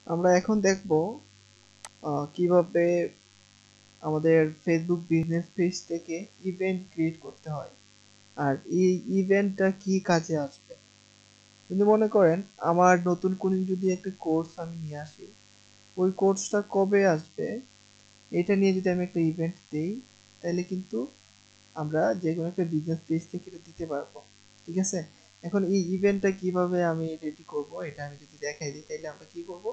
আমরা এখন দেখব কিভাবে আমাদের ফেসবুক বিজনেস পেজ থেকে ইভেন্ট ক্রিয়েট করতে হয় আর এই ইভেন্টটা কি কাজে আসবে। যদি মনে করেন আমার নতুন কোনো যদি একটা কোর্স আমি নিয়ে আসি, ওই কোর্সটা কবে আসবে এটা নিয়ে যদি আমি একটা ইভেন্ট দিই, তাহলে কিন্তু আমরা যে কোনো একটা বিজনেস পেজ থেকে এটা দিতে পারবো। ঠিক আছে? এখন এই ইভেন্টটা কিভাবে আমি রেডি করব এটা আমি যদি দেখাই দিই, তাহলে আমরা কি করব,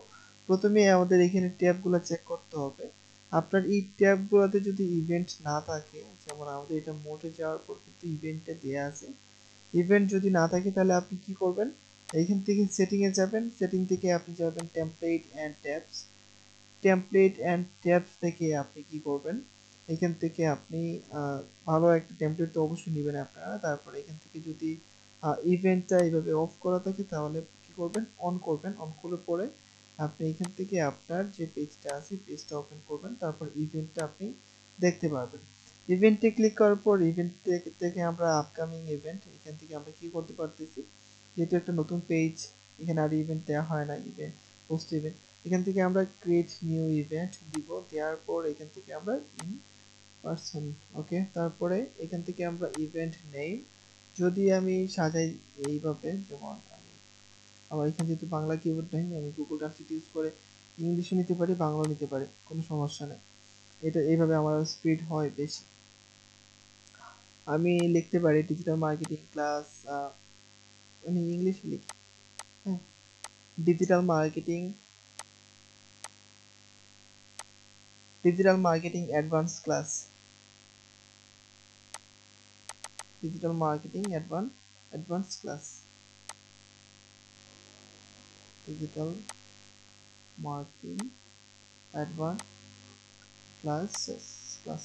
প্রথমে আমাদের এখানে ট্যাবগুলো চেক করতে হবে। আপনার এই ট্যাবগুলোতে যদি ইভেন্ট না থাকে, যেমন আমাদের এটা মোডে যাওয়ার পর কিন্তু ইভেন্টটা দেয়া আছে, ইভেন্ট যদি না থাকে তাহলে আপনি কি করবেন, এইখান থেকে সেটিং এ যাবেন, সেটিং থেকে আপনি যাবেন template and tabs, template and tabs থেকে আপনি কি করবেন, এখান থেকে আপনি ভালো একটা টেমপ্লেট তো অবশ্যই নেবেন আপনারা। তারপরে এখান থেকে যদি ইভেন্টটা এইভাবে অফ করা থাকে তাহলে কি করবেন, অন করবেন। অন করলে পরে আপনি এখান থেকে আপনার যে পেজটা আছে পেজটা ওপেন করবেন, তারপর ইভেন্টটা আপনি দেখতে পারবেন। ইভেন্টে ক্লিক করার পর ইভেন্ট থেকে আমরা আপকামিং ইভেন্ট এখান থেকে আমরা কি করতে পারতেছি, যেহেতু একটা নতুন পেজ, এখানে আর ইভেন্ট দেওয়া হয় না, ইভেন্ট পোস্ট ইভেন্ট, এখান থেকে আমরা ক্রিয়েট নিউ ইভেন্ট দিব। দেওয়ার পর এখান থেকে আমরা ইন পারসন, ওকে, তারপরে এখান থেকে আমরা ইভেন্ট নেই যদি আমি সাজাই এইভাবে, যেমন আমি আমার এখানে যেহেতু বাংলা কিবোর্ড নেই, আমি গুগল ট্রান্সলেট ইউজ করে ইংলিশও নিতে পারি, বাংলাও নিতে পারি, কোনো সমস্যা নেই। এটা এইভাবে আমার স্পিড হয় বেশি। আমি লিখতে পারি ডিজিটাল মার্কেটিং ক্লাস, আমি ইংলিশে লিখি, হ্যাঁ, digital marketing, digital marketing advance class, digital marketing advance class, digital marketing advance classes class.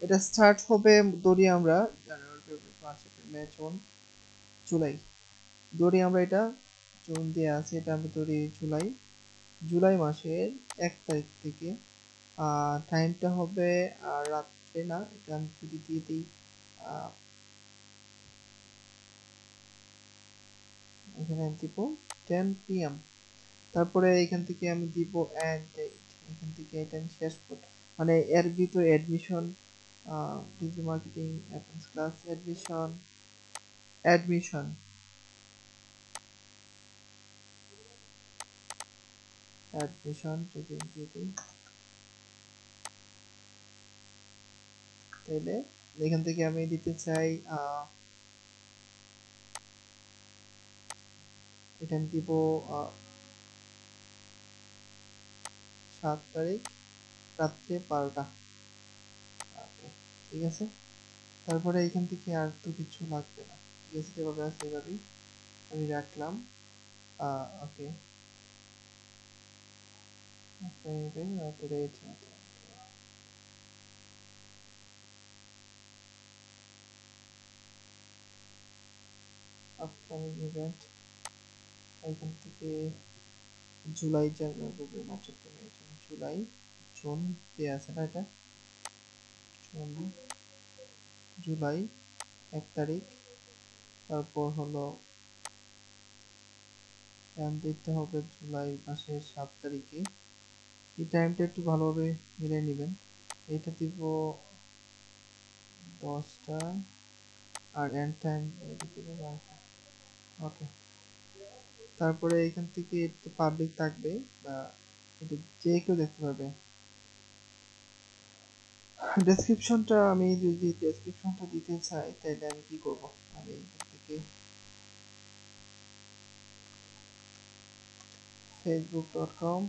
এটা স্টার্ট হবে, ধরি আমরা January February March April May June July, ধরি আমরা এটা জুন দিয়ে আছে, এটা আমি ধরি জুলাই, জুলাই মাসের 1 তারিখ থেকে। টাইমটা হবে রাত্রে না, এটা আমি যদি দিয়ে দিই আহ, এখানে দিব 10 PM। তারপরে এখান থেকে আমি দিব অ্যাড ডেট, এখান থেকে এটা আমি শেষ করব, মানে এর ভিতরে admission, digital marketing advance class admission, admission, admission যদি দিয়ে দিই, তাইলে এখান থেকে আমি দিতে চাই এটা আমি দিব 7 তারিখ রাত্রে 12টা। ওকে, ঠিক আছে। তারপরে এখান থেকে আর তো কিছু লাগবে না, ঠিক আছে, যেভাবে আছে এভাবেই আমি রাখলাম। ওকে, রেট, আপকামিং ইভেন্ট, এখান থেকে July January February March April May June July June দেওয়া আছে না, এটা জুন জুলাই 1 তারিখ, তারপর হলো টাইম দিতে হবে জুলাই মাসের 7 তারিখে। এই টাইমটা একটু ভালোভাবে মিলিয়ে নেবেন, এইটা দিব 10টা, আর এন্ড টাইম এটা দিব 12টা। ওকে, তারপরে এখান থেকে একটু পাবলিক থাকবে, বা এটা যে কেউ দেখতে পারবে। ডেসক্রিপশনটা আমি যদি ডেসক্রিপশনটা দিতে চাই তাহলে আমি কি করব, আমি এখান থেকে facebook.com/,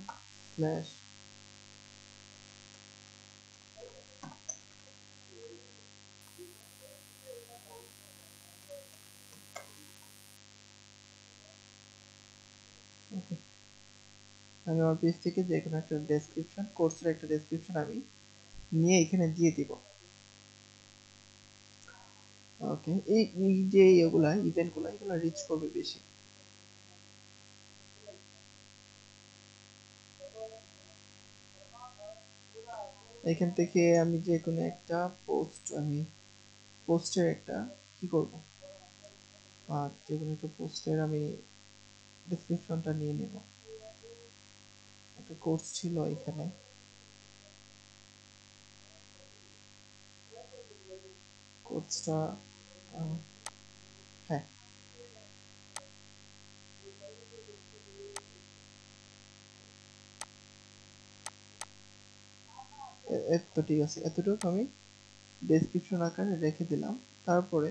ওকে, আমি আমার পেজ থেকে যে কোনো একটা ডেসক্রিপশন, কোর্সের একটা ডেসক্রিপশন আমি নিয়ে এখানে দিয়ে দিব। ওকে, এই যে এগুলা ইভেন্টগুলো এগুলো রিচ করবে বেশি। এখান থেকে আমি যে কোনো একটা পোস্ট, আমি পোস্টের একটা কি করব, আর যে কোনো একটা পোস্টের আমি ডেসক্রিপশনটা নিয়ে নেব। একটা কোর্স ছিল এখানে, কোর্সটা হ্যাঁ তো ঠিক আছে, এতটুকু আমি ডেসক্রিপশন আকারে রেখে দিলাম। তারপরে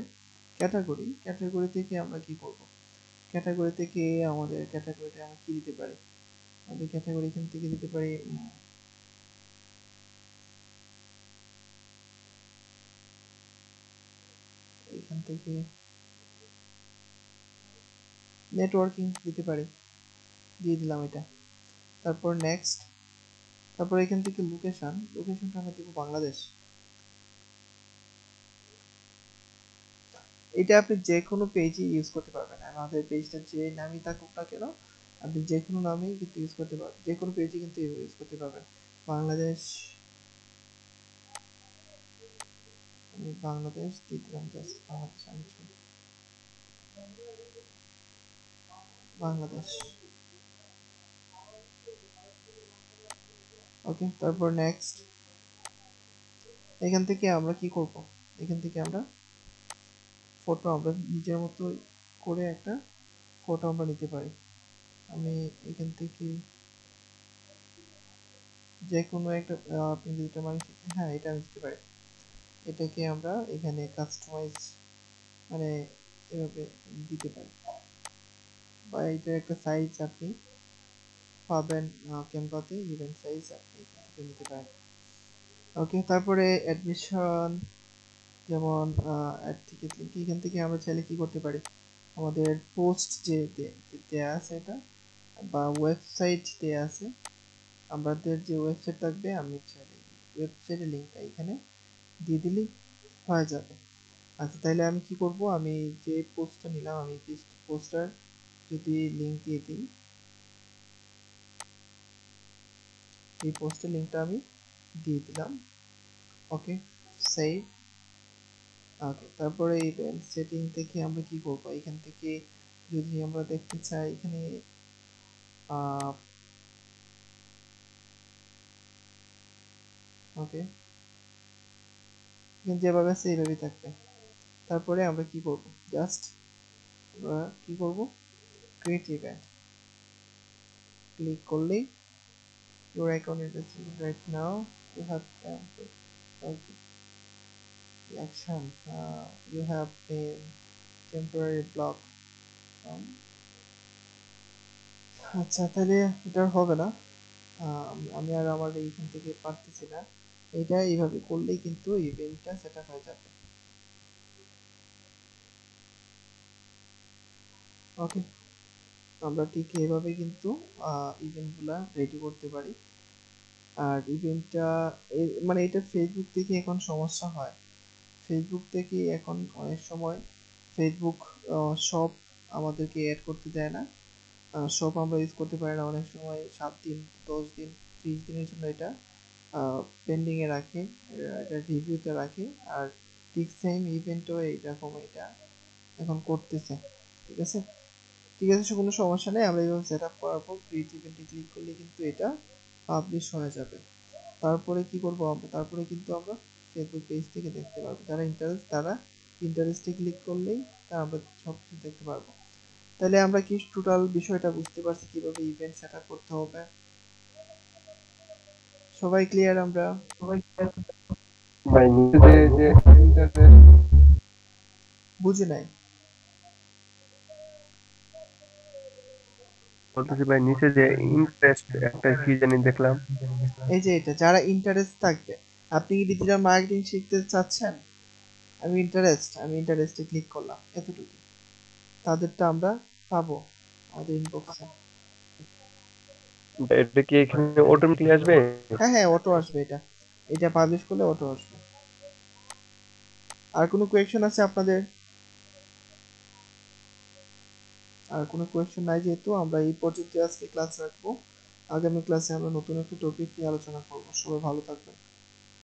ক্যাটাগরি থেকে আমরা কি করব, ক্যাটাগরি থেকে আমাদের ক্যাটাগরিতে আমরা কি দিতে পারি, আমাদের ক্যাটাগরি এখান থেকে দিতে পারি এখান থেকে নেটওয়ার্কিং দিতে পারি, দিয়ে দিলাম এটা। তারপর নেক্সট, তারপর এখান থেকে লোকেশনটা আমরা দিব বাংলাদেশ। এটা আপনি যে কোনো পেজে ইউজ করতে পারবেন, আমাদের পেজটা যে নামই থাকুক না কেন আপনি যে কোনো নামেই কিন্তু ইউজ করতে পারবেন, যে কোনো পেজে কিন্তু ইউজ করতে পারবেন। বাংলাদেশ, আমি বাংলাদেশ দিয়ে দিলাম, জাস্ট বাংলাদেশ, আমি বাংলাদেশ। ওকে, তারপর নেক্সট, এখান থেকে আমরা কি করব, এখান থেকে আমরা ফটো আমরা নিজের মতো করে একটা ফটো আমরা নিতে পারি। আমি এখান থেকে যে কোনো একটা আপনি যেটা মানে, হ্যাঁ এটা আমি দিতে পারি। এটাকে আমরা এখানে কাস্টমাইজ মানে এভাবে দিতে পারি, বা এটার একটা সাইজ আপনি পাবেন ক্যানভাতে, ইভেন্ট সাইজ আপনি এখান থেকে নিতে পারেন। ওকে, তারপরে অ্যাডমিশন, যেমন অ্যাড টিকিট লিঙ্ক, এখান থেকে আমরা চাইলে কি করতে পারি, আমাদের পোস্ট যে দেয়া আছে এটা বা ওয়েবসাইট দেয়া আছে, আমাদের যে ওয়েবসাইট থাকবে আমি চাইলে ওয়েবসাইটের লিঙ্কটা এখানে দিয়ে দিলেই হয়ে যাবে। আচ্ছা, তাহলে আমি কি করব, আমি যে পোস্টটা নিলাম আমি পোস্টার যদি লিঙ্ক দিয়ে দিই, এই পোস্টের লিঙ্কটা আমি দিয়ে দিলাম। ওকে, সেভ। ওকে, তারপরে ইভেন্ট সেটিং থেকে আমরা কি করব, এখান থেকে যদি আমরা দেখতে চাই এখানে ওকে, যেভাবে আছে এইভাবেই থাকবে। তারপরে আমরা কি করব, জাস্ট আমরা কি করব, ক্রিয়েট ইভেন্ট ক্লিক করলেই your account is receiving right now, you have the action, you have been temporary block. আচ্ছা, তাহলে এটা আর হবে না, আমি আর আমার এইখান থেকে পারতেছি না, এটা এইভাবে করলেই কিন্তু ইভেন্টটা সেট আপ হয়ে যাবে। ওকে, আমরা ঠিক এইভাবে কিন্তু ইভেন্টগুলা রেডি করতে পারি। আর ইভেন্টটা মানে এটা ফেসবুক থেকে এখন সমস্যা হয়, ফেসবুক থেকে এখন অনেক সময় ফেসবুক শপ আমাদেরকে অ্যাড করতে দেয় না, শপ আমরা ইউজ করতে পারি না, অনেক সময় 7 দিন, 10 দিন, 30 দিনের জন্য এটা পেন্ডিংয়ে রাখে, এটা রিভিউতে রাখে। আর ঠিক সেম ইভেন্টও এইরকম এটা এখন করতেছে। ঠিক আছে, ঠিক আছে, কোনো সমস্যা নেই, আমরা এইভাবে সেট আপ করার পর ক্রিয়েট ইভেন্টে ক্লিক করলে কিন্তু এটা পাবলিশ হয়ে যাবে। তারপরে কি করব আমরা, তারপরে কিন্তু আমরা ফেসবুক পেজ থেকে দেখতে পারবো, তারা ইন্টারেস্টে ক্লিক করলেই তা আমরা সব কিছু দেখতে পারবো। তাহলে আমরা কি টোটাল বিষয়টা বুঝতে পারছি কিভাবে ইভেন্ট সেট আপ করতে হবে, সবাই ক্লিয়ার আমরা? ভাই নিচে যে ইন্টারনেট বুঝি নাই। বলতেছি ভাই, নিচে যে ইন্টারেস্ট একটা কি জানি দেখলাম। এই যে এটা, যারা ইন্টারেস্ট থাকবে, আপনি কি ডিজিটাল মার্কেটিং শিখতে চাচ্ছেন, আমি ইন্টারেস্টে ক্লিক করলাম, এতটুকু তাদেরটা আমরা পাবো আমাদের ইনবক্সে। এটা কি এখানে অটোমেটিকলি আসবে? হ্যাঁ হ্যাঁ, অটো আসবে, এটা এটা পাবলিশ করলে অটো আসবে। আর কোনো কোয়েশ্চেন আছে আপনাদের? আর কোনো কোয়েশ্চেন নাই, যেহেতু আমরা এই পর্যন্ত আজকে ক্লাস রাখবো, আগামী ক্লাসে আমরা নতুন একটা টপিক নিয়ে আলোচনা করবো। সবাই ভালো থাকবেন।